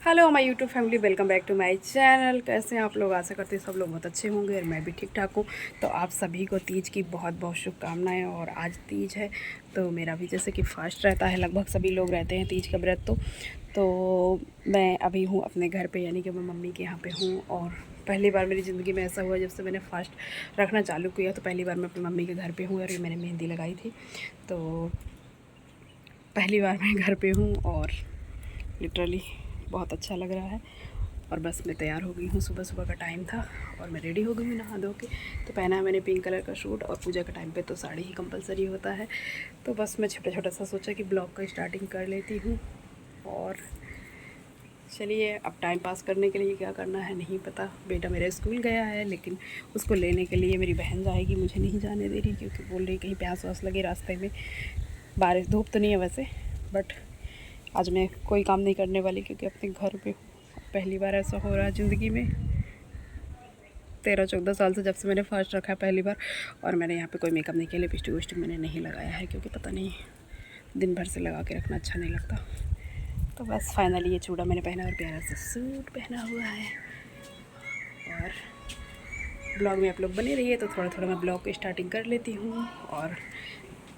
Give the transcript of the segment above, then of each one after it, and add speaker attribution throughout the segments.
Speaker 1: Hello my YouTube family, welcome back to my channel. कैसे हैं आप लोग? आशा करते हैं सब लोग बहुत अच्छे होंगे और मैं भी ठीक ठाक हूँ। तो आप सभी को तीज की बहुत बहुत शुभकामनाएं। और आज तीज है तो मेरा भी जैसे कि फास्ट रहता है, लगभग सभी लोग रहते हैं तीज का व्रत। तो मैं अभी हूँ अपने घर पे, यानी कि मैं मम्मी के यहाँ पे हूँ। और पहली बार मेरी ज़िंदगी में ऐसा हुआ, जब से मैंने फास्ट रखना चालू किया तो पहली बार मैं अपनी मम्मी के घर पे हूँ। और ये मैंने मेहंदी लगाई थी, तो पहली बार मैं घर पे हूँ और लिटरली बहुत अच्छा लग रहा है। और बस मैं तैयार हो गई हूँ, सुबह सुबह का टाइम था और मैं रेडी हो गई हूँ नहा धो के। तो पहना है मैंने पिंक कलर का सूट, और पूजा के टाइम पे तो साड़ी ही कंपलसरी होता है। तो बस मैं छोटा छोटा सा सोचा कि ब्लॉग का स्टार्टिंग कर लेती हूँ। और चलिए, अब टाइम पास करने के लिए क्या करना है नहीं पता। बेटा मेरा स्कूल गया है, लेकिन उसको लेने के लिए मेरी बहन जाएगी, मुझे नहीं जाने दे रही, क्योंकि बोल रही कहीं प्यास वास लगे रास्ते में। बारिश धूप तो नहीं है वैसे, बट आज मैं कोई काम नहीं करने वाली, क्योंकि अपने घर पे हूँ। पहली बार ऐसा हो रहा है ज़िंदगी में, 13-14 साल से, जब से मैंने फास्ट रखा है पहली बार। और मैंने यहाँ पे कोई मेकअप नहीं किया, लिपस्टिक विस्टिक मैंने नहीं लगाया है, क्योंकि पता नहीं दिन भर से लगा के रखना अच्छा नहीं लगता। तो बस फाइनली ये चूड़ा मैंने पहना और प्यारा सा सूट पहना हुआ है। और ब्लॉग में आप लोग बने रहिए, तो थोड़ा थोड़ा मैं ब्लॉग की स्टार्टिंग कर लेती हूँ। और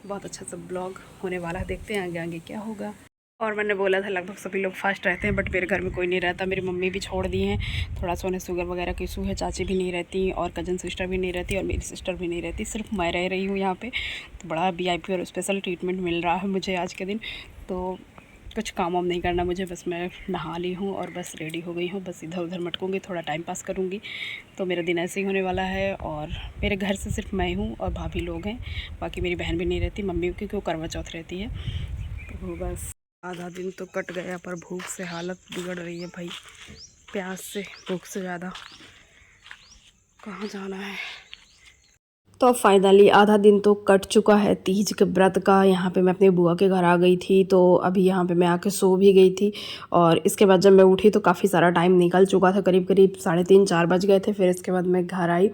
Speaker 1: बहुत अच्छा सा ब्लॉग होने वाला है, देखते हैं आगे आगे क्या होगा। और मैंने बोला था लगभग सभी लोग फास्ट रहते हैं, बट मेरे घर में कोई नहीं रहता। मेरी मम्मी भी छोड़ दी हैं, थोड़ा सा उन्हें शुगर वगैरह का इशू है। चाची भी नहीं रहती और कज़न सिस्टर भी नहीं रहती और मेरी सिस्टर भी नहीं रहती, सिर्फ मैं रह रही हूँ यहाँ पे। तो बड़ा VIP और स्पेशल ट्रीटमेंट मिल रहा है मुझे आज के दिन। तो कुछ काम वाम नहीं करना मुझे, बस मैं नहा ली हूँ और बस रेडी हो गई हूँ। बस इधर उधर मटकूँगी, थोड़ा टाइम पास करूँगी। तो मेरा दिन ऐसे ही होने वाला है। और मेरे घर से सिर्फ मैं हूँ और भाभी लोग हैं, बाकी मेरी बहन भी नहीं रहती, मम्मी क्योंकि वो करवा चौथ रहती है। तो बस आधा दिन तो कट गया, पर भूख से हालत बिगड़ रही है भाई। प्यास से, भूख से ज़्यादा। कहाँ जाना है? तो फाइनली आधा दिन तो कट चुका है तीज के व्रत का। यहाँ पे मैं अपने बुआ के घर आ गई थी, तो अभी यहाँ पे मैं आके सो भी गई थी। और इसके बाद जब मैं उठी तो काफ़ी सारा टाइम निकल चुका था, करीब करीब 3:30-4 बज गए थे। फिर इसके बाद मैं घर आई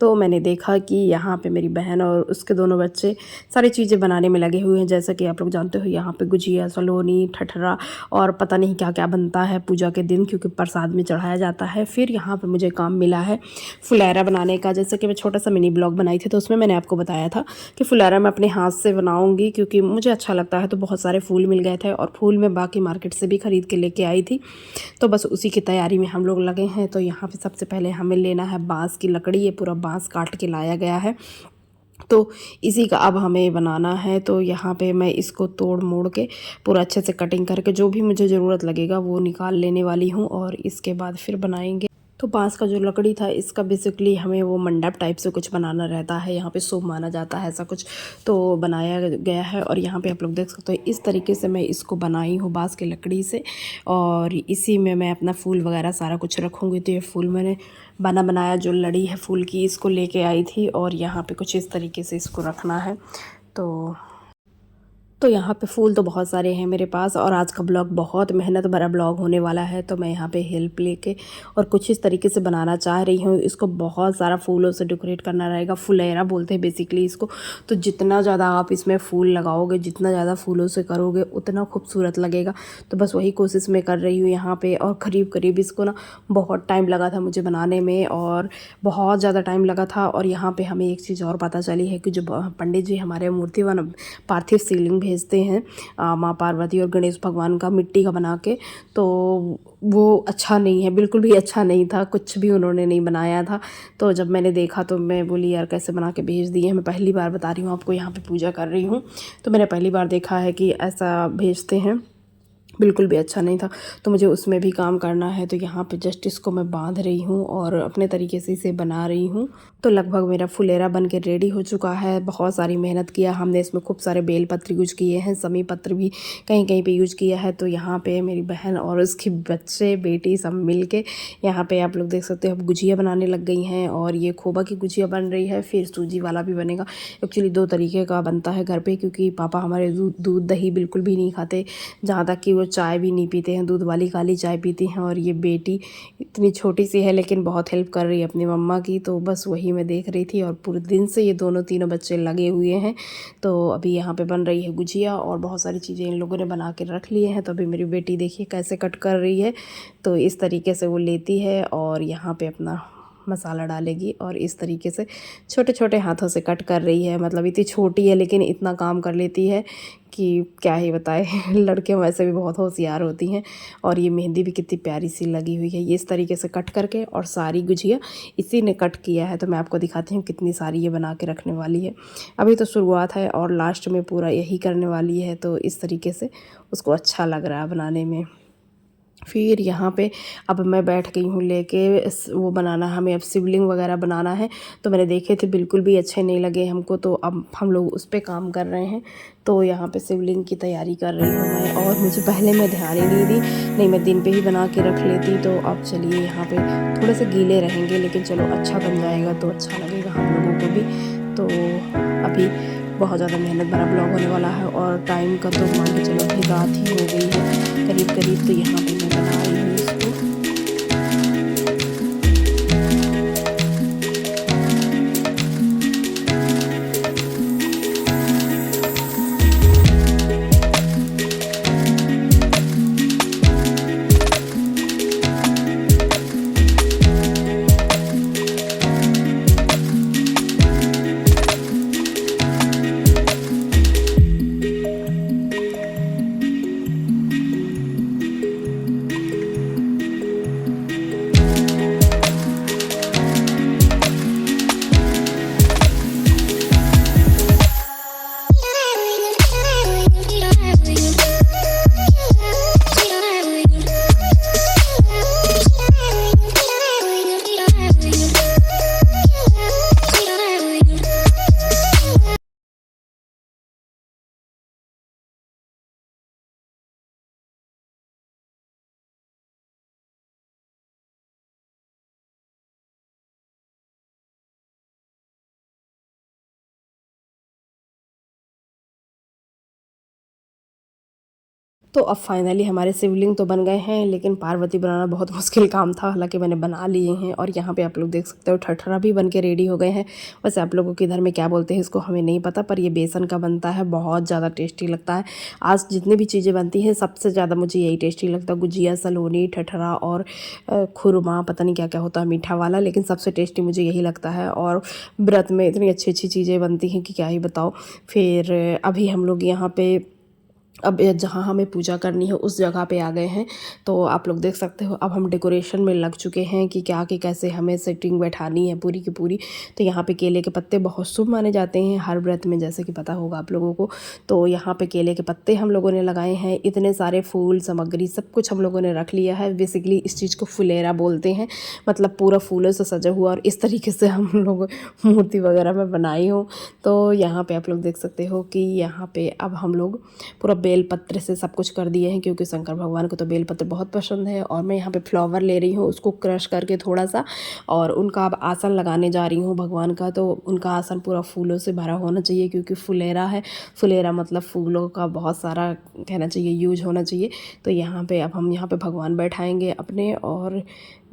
Speaker 1: तो मैंने देखा कि यहाँ पे मेरी बहन और उसके दोनों बच्चे सारी चीज़ें बनाने में लगे हुए हैं। जैसा कि आप लोग जानते हो, यहाँ पे गुजिया, सलोनी, ठठरा और पता नहीं क्या क्या बनता है पूजा के दिन, क्योंकि प्रसाद में चढ़ाया जाता है। फिर यहाँ पे मुझे काम मिला है फुलैरा बनाने का। जैसे कि मैं छोटा सा मिनी ब्लॉग बनाई थी, तो उसमें मैंने आपको बताया था कि फुलैरा मैं अपने हाथ से बनाऊँगी, क्योंकि मुझे अच्छा लगता है। तो बहुत सारे फूल मिल गए थे और फूल मैं बाकी मार्केट से भी ख़रीद के लेके आई थी। तो बस उसी की तैयारी में हम लोग लगे हैं। तो यहाँ पे सबसे पहले हमें लेना है बांस की लकड़ी। ये पूरा बांस काट के लाया गया है, तो इसी का अब हमें बनाना है। तो यहाँ पे मैं इसको तोड़ मोड़ के पूरा अच्छे से कटिंग करके जो भी मुझे ज़रूरत लगेगा वो निकाल लेने वाली हूँ, और इसके बाद फिर बनाएंगे। तो बांस का जो लकड़ी था, इसका बेसिकली हमें वो मंडप टाइप से कुछ बनाना रहता है, यहाँ पे शुभ माना जाता है ऐसा कुछ, तो बनाया गया है। और यहाँ पे आप लोग देख सकते हो, इस तरीके से मैं इसको बनाई हूँ बांस की लकड़ी से। और इसी में मैं अपना फूल वगैरह सारा कुछ रखूँगी। तो ये फूल मैंने बना बनाया जो लड़ी है फूल की, इसको लेके आई थी, और यहाँ पे कुछ इस तरीके से इसको रखना है। तो यहाँ पे फूल तो बहुत सारे हैं मेरे पास, और आज का ब्लॉग बहुत मेहनत भरा ब्लॉग होने वाला है। तो मैं यहाँ पे हेल्प लेके और कुछ इस तरीके से बनाना चाह रही हूँ। इसको बहुत सारा फूलों से डेकोरेट करना रहेगा, फुलेरा बोलते हैं बेसिकली इसको। तो जितना ज़्यादा आप इसमें फूल लगाओगे, जितना ज़्यादा फूलों से करोगे, उतना खूबसूरत लगेगा। तो बस वही कोशिश मैं कर रही हूँ यहाँ पर। और करीब करीब इसको ना बहुत टाइम लगा था मुझे बनाने में, और बहुत ज़्यादा टाइम लगा था। और यहाँ पर हमें एक चीज़ और पता चली है कि जो पंडित जी हमारे मूर्ति पार्थिव शिवलिंग भेजते हैं माँ पार्वती और गणेश भगवान का मिट्टी का बना के, तो वो अच्छा नहीं है, बिल्कुल भी अच्छा नहीं था, कुछ भी उन्होंने नहीं बनाया था। तो जब मैंने देखा तो मैं बोली यार कैसे बना के भेज दिए हैं। मैं पहली बार बता रही हूँ आपको, यहाँ पे पूजा कर रही हूँ, तो मैंने पहली बार देखा है कि ऐसा भेजते हैं, बिल्कुल भी अच्छा नहीं था। तो मुझे उसमें भी काम करना है। तो यहाँ पे जस्ट इसको मैं बांध रही हूँ और अपने तरीके से इसे बना रही हूँ। तो लगभग मेरा फुलेरा बन के रेडी हो चुका है। बहुत सारी मेहनत किया हमने इसमें, खूब सारे बेल पत्र यूज किए हैं, समी पत्र भी कहीं कहीं पे यूज किया है। तो यहाँ पे मेरी बहन और उसके बच्चे बेटी सब मिल के यहाँ पे आप लोग देख सकते हो, अब गुजिया बनाने लग गई हैं। और ये खोबा की गुजिया बन रही है, फिर सूजी वाला भी बनेगा। एक्चुअली 2 तरीके का बनता है घर पर, क्योंकि पापा हमारे दूध दही बिल्कुल भी नहीं खाते, जहाँ तक कि वो रोज़ चाय भी नहीं पीते हैं, दूध वाली काली चाय पीती हैं। और ये बेटी इतनी छोटी सी है लेकिन बहुत हेल्प कर रही है अपनी मम्मा की, तो बस वही मैं देख रही थी। और पूरे दिन से ये दोनों तीनों बच्चे लगे हुए हैं। तो अभी यहाँ पे बन रही है गुजिया और बहुत सारी चीज़ें इन लोगों ने बना के रख लिए हैं। तो अभी मेरी बेटी देखिए कैसे कट कर रही है। तो इस तरीके से वो लेती है और यहाँ पे अपना मसाला डालेगी और इस तरीके से छोटे छोटे हाथों से कट कर रही है। मतलब इतनी छोटी है लेकिन इतना काम कर लेती है कि क्या ही बताए। लड़कियां वैसे भी बहुत होशियार होती हैं। और ये मेहंदी भी कितनी प्यारी सी लगी हुई है। ये इस तरीके से कट करके और सारी गुजिया इसी ने कट किया है। तो मैं आपको दिखाती हूँ कितनी सारी ये बना के रखने वाली है। अभी तो शुरुआत है और लास्ट में पूरा यही करने वाली है। तो इस तरीके से उसको अच्छा लग रहा है बनाने में। फिर यहाँ पे अब मैं बैठ गई हूँ लेके वो बनाना, हमें अब शिवलिंग वगैरह बनाना है। तो मैंने देखे थे बिल्कुल भी अच्छे नहीं लगे हमको, तो अब हम लोग उस पर काम कर रहे हैं। तो यहाँ पे शिवलिंग की तैयारी कर रही हूँ मैं। और मुझे पहले मैं ध्यान ही नहीं दी, नहीं मैं दिन पे ही बना के रख लेती। तो अब चलिए यहाँ पे थोड़े से गीले रहेंगे लेकिन चलो अच्छा बन जाएगा तो अच्छा लगेगा हम लोगों को भी। तो अभी बहुत ज़्यादा मेहनत भरा ब्लॉग होने वाला है और टाइम का तो मान के चलो अभी रात ही हो गई है करीब करीब। तो यहाँ पे मैं बना रही हूँ इसको। तो अब फाइनली हमारे शिवलिंग तो बन गए हैं लेकिन पार्वती बनाना बहुत मुश्किल काम था। हालांकि मैंने बना लिए हैं। और यहाँ पे आप लोग देख सकते हो ठठरा भी बन के रेडी हो गए हैं। वैसे आप लोगों के इधर में क्या बोलते हैं इसको हमें नहीं पता, पर ये बेसन का बनता है, बहुत ज़्यादा टेस्टी लगता है। आज जितनी भी चीज़ें बनती हैं सबसे ज़्यादा मुझे यही टेस्टी लगता है, गुजिया, सलोनी, ठठरा और खुरमा, पता नहीं क्या क्या होता है मीठा वाला, लेकिन सबसे टेस्टी मुझे यही लगता है। और व्रत में इतनी अच्छी अच्छी चीज़ें बनती हैं कि क्या ही बताओ। फिर अभी हम लोग यहाँ पे अब जहाँ हमें पूजा करनी है उस जगह पे आ गए हैं। तो आप लोग देख सकते हो अब हम डेकोरेशन में लग चुके हैं कि क्या कि कैसे हमें सेटिंग बैठानी है पूरी की पूरी। तो यहाँ पे केले के पत्ते बहुत शुभ माने जाते हैं हर व्रत में, जैसे कि पता होगा आप लोगों को। तो यहाँ पे केले के पत्ते हम लोगों ने लगाए हैं, इतने सारे फूल सामग्री सब कुछ हम लोगों ने रख लिया है। बेसिकली इस चीज़ को फुलेरा बोलते हैं, मतलब पूरा फूलों से सजा हुआ। और इस तरीके से हम लोग मूर्ति वगैरह में बनाई हूँ। तो यहाँ पर आप लोग देख सकते हो कि यहाँ पर अब हम लोग पूरा बेलपत्र से सब कुछ कर दिए हैं, क्योंकि शंकर भगवान को तो बेलपत्र बहुत पसंद है। और मैं यहाँ पे फ्लावर ले रही हूँ, उसको क्रश करके थोड़ा सा, और उनका अब आसन लगाने जा रही हूँ भगवान का। तो उनका आसन पूरा फूलों से भरा होना चाहिए, क्योंकि फुलेरा है। फुलेरा मतलब फूलों का बहुत सारा कहना चाहिए यूज होना चाहिए। तो यहाँ पे अब हम यहाँ पे भगवान बैठाएंगे अपने, और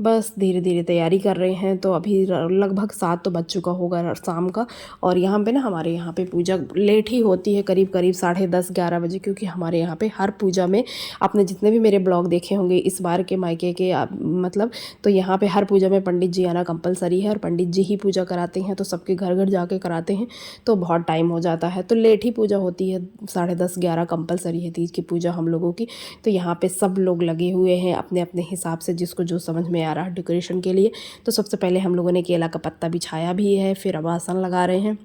Speaker 1: बस धीरे धीरे तैयारी कर रहे हैं। तो अभी लगभग 7 तो बज चुका होगा शाम का। और यहाँ पे ना हमारे यहाँ पे पूजा लेट ही होती है, करीब करीब 10:30-11 बजे, क्योंकि हमारे यहाँ पे हर पूजा में, आपने जितने भी मेरे ब्लॉग देखे होंगे इस बार के मायके के मतलब, तो यहाँ पे हर पूजा में पंडित जी आना कंपलसरी है। और पंडित जी ही पूजा कराते हैं, तो सबके घर घर जाके कराते हैं, तो बहुत टाइम हो जाता है। तो लेट ही पूजा होती है, 10:30-11 कंपलसरी है तीज की पूजा हम लोगों की। तो यहाँ पे सब लोग लगे हुए हैं अपने अपने हिसाब से, जिसको जो समझ में आ रहा है डेकोरेशन के लिए। तो सबसे पहले हम लोगों ने केला का पत्ता बिछाया भी है, फिर अब आसन लगा रहे हैं।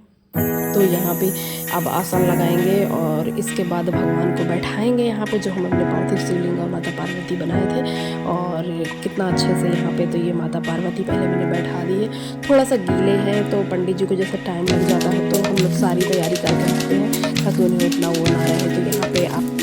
Speaker 1: तो यहाँ पे अब आसन लगाएंगे और इसके बाद भगवान को बैठाएंगे यहाँ पे, जो हम अपने पार्थिव शिवलिंग और माता पार्वती बनाए थे। और कितना अच्छे से यहाँ पे, तो ये माता पार्वती पहले मैंने बैठा दी है। थोड़ा सा गीले हैं तो पंडित जी को जैसे टाइम लग जाता है, तो हम लोग सारी तैयारी करके रखते हैं ताकि उन्हें इतना वो ना रहे। तो यहाँ पे आप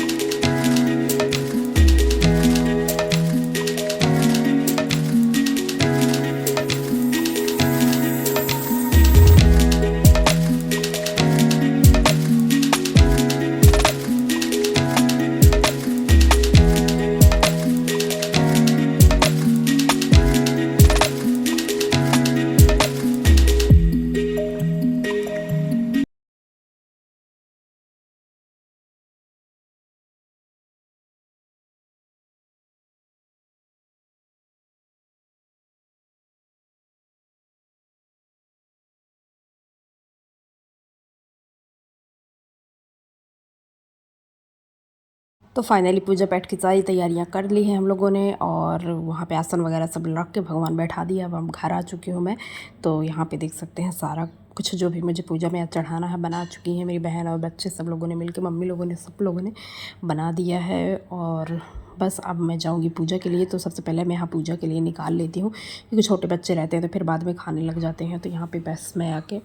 Speaker 1: तो फाइनली पूजा पाठ की सारी तैयारियां कर ली हैं हम लोगों ने और वहाँ पे आसन वगैरह सब रख के भगवान बैठा दिया। अब हम घर आ चुकी हूँ मैं। तो यहाँ पे देख सकते हैं सारा कुछ जो भी मुझे पूजा में चढ़ाना है बना चुकी हैं मेरी बहन और बच्चे सब लोगों ने मिलकर, मम्मी लोगों ने, सब लोगों ने बना दिया है। और बस अब मैं जाऊंगी पूजा के लिए। तो सबसे पहले मैं यहाँ पूजा के लिए निकाल लेती हूँ क्योंकि छोटे बच्चे रहते हैं तो फिर बाद में खाने लग जाते हैं। तो यहाँ पे बस मैं आके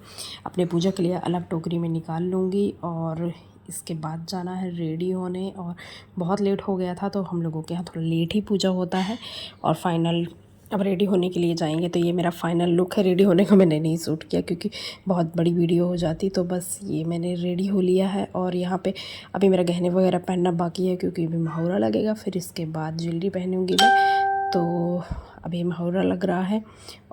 Speaker 1: अपने पूजा के लिए अलग टोकरी में निकाल लूँगी और इसके बाद जाना है रेडी होने। और बहुत लेट हो गया था तो हम लोगों के यहाँ थोड़ा लेट ही पूजा होता है। और फाइनल अब रेडी होने के लिए जाएंगे। तो ये मेरा फाइनल लुक है। रेडी होने का मैंने नहीं शूट किया क्योंकि बहुत बड़ी वीडियो हो जाती। तो बस ये मैंने रेडी हो लिया है और यहाँ पे अभी मेरा गहने वगैरह पहनना बाकी है क्योंकि अभी मुहर्रा लगेगा। फिर इसके बाद ज्वेलरी पहनूंगी मैं। तो अभी मुहर्रा लग रहा है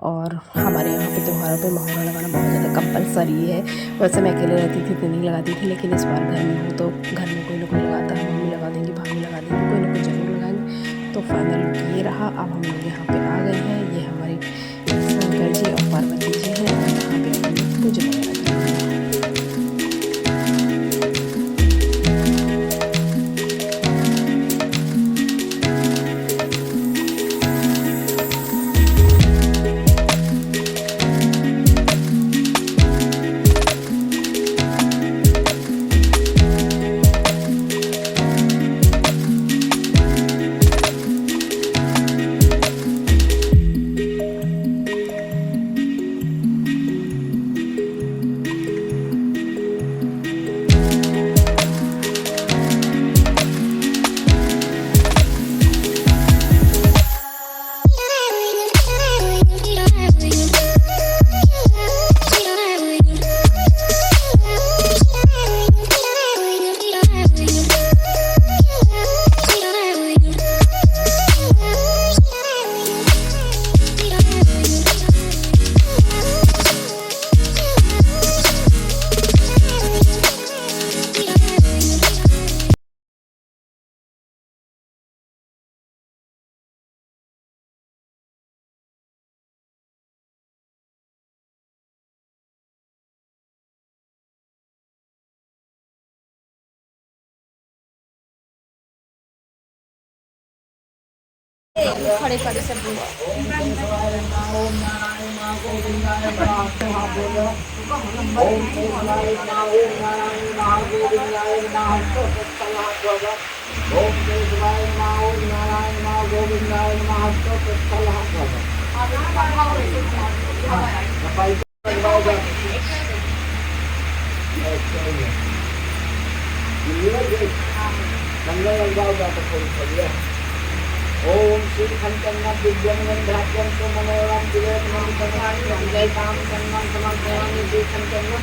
Speaker 1: और हमारे यहाँ पे त्योहारों पे मुहर्रा लगाना बहुत ज़्यादा कंपलसरी है। वैसे मैं अकेले रहती थी तो नहीं लगाती थी, लेकिन इस बार घर में हूँ तो घर में कोई ना कोई लगाता है। मम्मी लगा देंगी, भाभी लगा देंगी, कोई ना कोई जरूर लगाएंगे। तो फाइनल लुक ये रहा। अब हम लोग यहाँ पे आ गए हैं। ये हमारे शंकर जी और पार्वती जी हैं और यहाँ पे हम लोग पूजा वगैरह करेंगे।
Speaker 2: खड़े खड़े सब
Speaker 3: ओम श्री खंचन्ना दिव्यं गंधात्यं तो मनोरम दिव्यं जय काम सन्नं समर्पयामि श्री खंचन्ना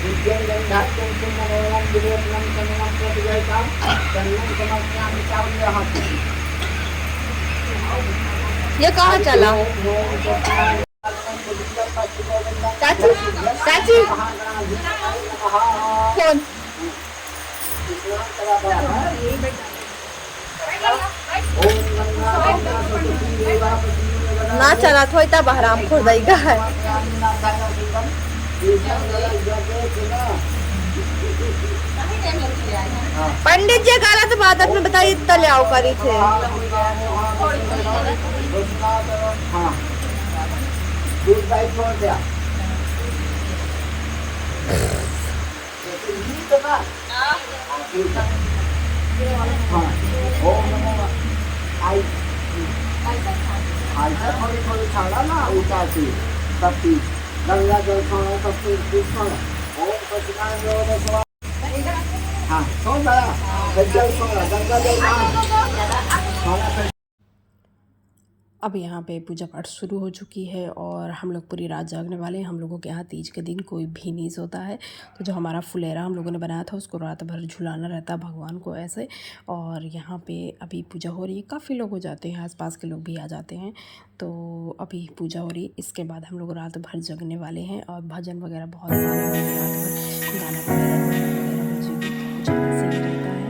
Speaker 3: दिव्यं गंधात्यं तो मनोरम दिव्यं सन्नं जय काम सन्नं समर्पयामि। चावल हाथ
Speaker 2: ये कहाँ चला चाची चाची कौन ना चला थोड़ी तब हराम खोर देगा है। पंडित जी गलत बात अपने बताइए तले आओ करी थे।
Speaker 3: थोड़ी छाड़ा ना ऊँचा सी सबकी गंगा जल छोड़ो सबकी छोड़ो। ओम कृष्णा हाँ छोड़ जल छोड़ा गंगा जल।
Speaker 1: अब यहाँ पे पूजा पाठ शुरू हो चुकी है और हम लोग पूरी रात जागने वाले हैं। हम लोगों के यहाँ तीज के दिन कोई भी नहीं सोता है। तो जो हमारा फुलेरा हम लोगों ने बनाया था उसको रात भर झुलाना रहता है भगवान को ऐसे। और यहाँ पे अभी पूजा हो रही है, काफ़ी लोग हो जाते हैं, आसपास के लोग भी आ जाते हैं। तो अभी पूजा हो रही है, इसके बाद हम लोग रात भर जगने वाले हैं और भजन वगैरह बहुत सारे होंगे, रात भर गाना वगैरह बजेगी, कुछ ऐसे ही रहता है।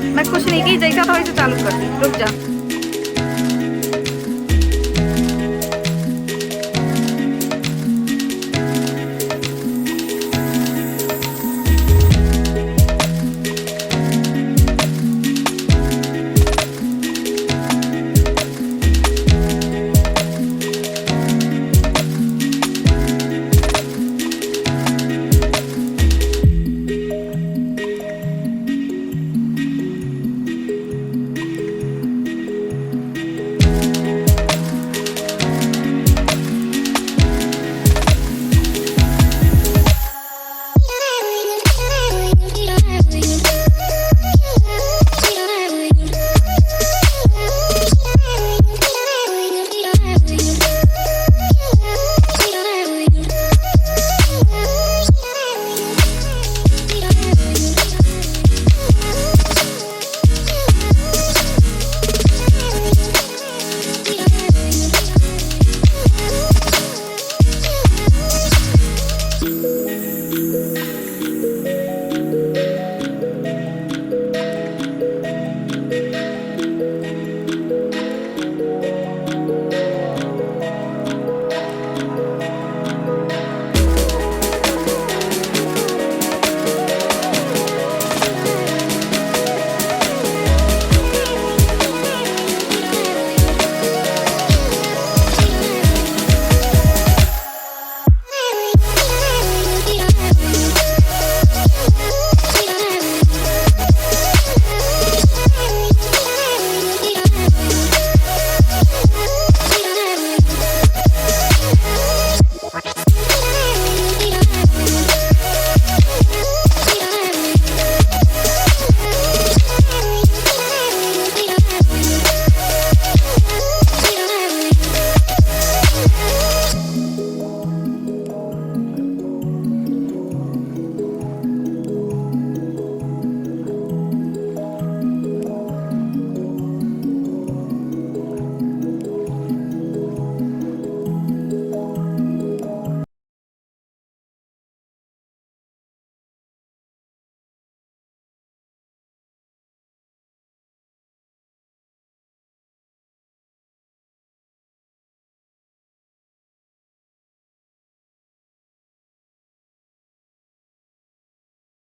Speaker 2: मैं कुछ नहीं की जैसा था वैसे चालू कर दी, रुक जा।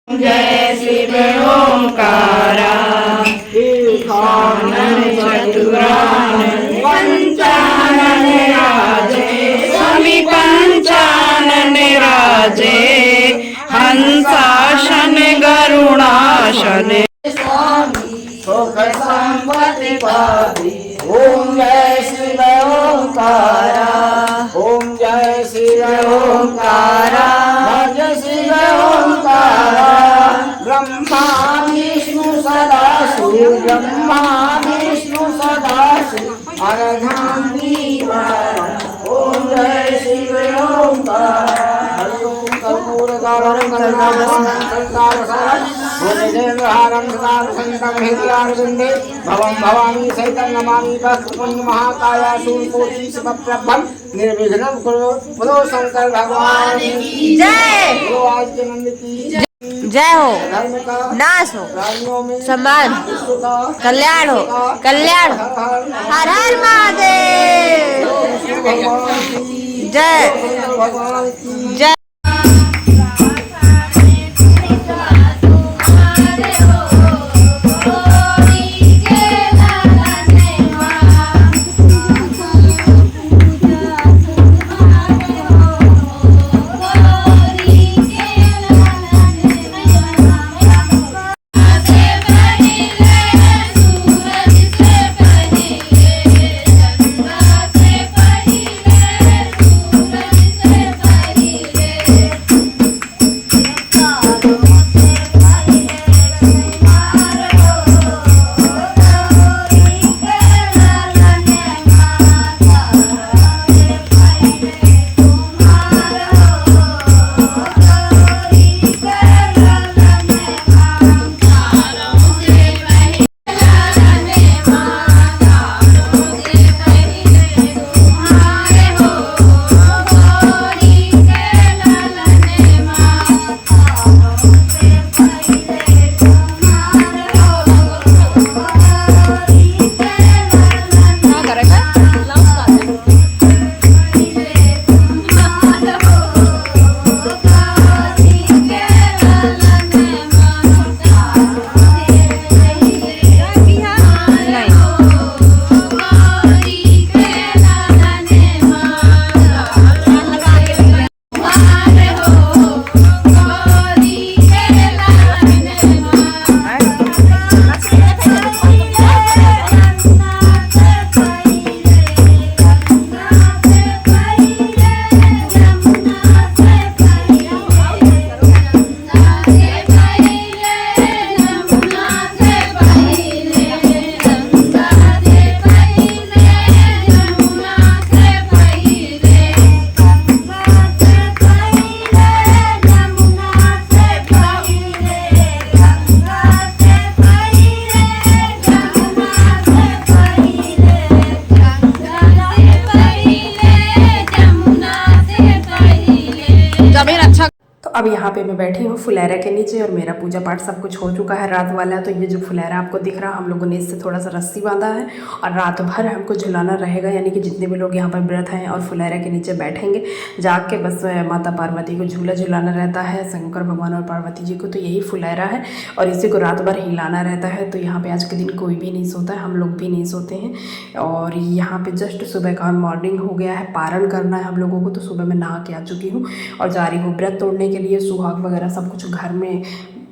Speaker 3: जय शिव ओंकारा ईशानन चतुरानन पंचानन राजे स्वामी पंचानन राजे हंसाशन गरुणाशन सुख संपत्ति पादि ओम जय शिव ओंकारा ओम जय शिव ओंकारा भज शिव ओंकारा ब्रह्मा विष्णु सदाशिव ब्रह्मा विष्णु सदाशिव अर्धाम दीवार ओम जय शिव ओंकारा हरि ओम कर्पूर गौरम भवं भवानी सहितं नमामि पुण्य महाकाया सूर्यकोटि समप्रभं निर्विघ्नं कुरु बोलो शंकर भगवान की
Speaker 2: जय।
Speaker 3: बोलो आज के नंद की
Speaker 2: जय हो,
Speaker 3: धर्म का
Speaker 2: नाश हो,
Speaker 3: प्राणियों में
Speaker 2: सम्मान,
Speaker 3: विश्व का
Speaker 2: कल्याण हो, कल्याण हो। हर हर महादेव।
Speaker 3: भगवान की
Speaker 2: जय
Speaker 3: भगवान की
Speaker 2: जय।
Speaker 1: अब यहाँ पे मैं बैठी हूँ फुलेरा के नीचे और मेरा पूजा पाठ सब कुछ हो चुका है रात वाला। तो ये जो फुलेरा आपको दिख रहा है, हम लोगों ने इससे थोड़ा सा रस्सी बांधा है और रात भर हमको झुलाना रहेगा। यानी कि जितने भी लोग यहाँ पर व्रत हैं और फुलेरा के नीचे बैठेंगे जाग के, बस माता पार्वती को झूला झुलाना रहता है, शंकर भगवान और पार्वती जी को। तो यही फुलेरा है और इसी को रात भर हिलाना रहता है। तो यहाँ पर आज के दिन कोई भी नहीं सोता है, हम लोग भी नहीं सोते हैं। और यहाँ पर जस्ट सुबह का मॉर्निंग हो गया है, पारण करना है हम लोगों को। तो सुबह मैं नहा के आ चुकी हूँ और जा रही हूँ व्रत तोड़ने के लिए। सुहाग वगैरह सब कुछ घर में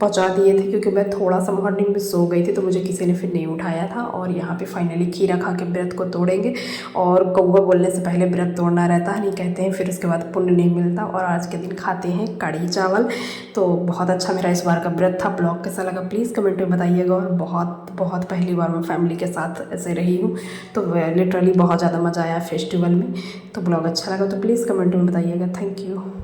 Speaker 1: पहुंचा दिए थे क्योंकि मैं थोड़ा सा मॉर्निंग में सो गई थी, तो मुझे किसी ने फिर नहीं उठाया था। और यहाँ पे फाइनली खीरा खा के व्रत को तोड़ेंगे। और कौवा बोलने से पहले व्रत तोड़ना रहता है, नहीं कहते हैं, फिर उसके बाद पुण्य नहीं मिलता। और आज के दिन खाते हैं कढ़ी चावल। तो बहुत अच्छा मेरा इस बार का व्रत था। ब्लॉग कैसा लगा प्लीज़ कमेंट में बताइएगा। और बहुत पहली बार मैं फैमिली के साथ ऐसे रही हूँ, तो लिटरली बहुत ज़्यादा मज़ा आया फेस्टिवल में। तो ब्लॉग अच्छा लगा तो प्लीज़ कमेंट में बताइएगा। Thank you.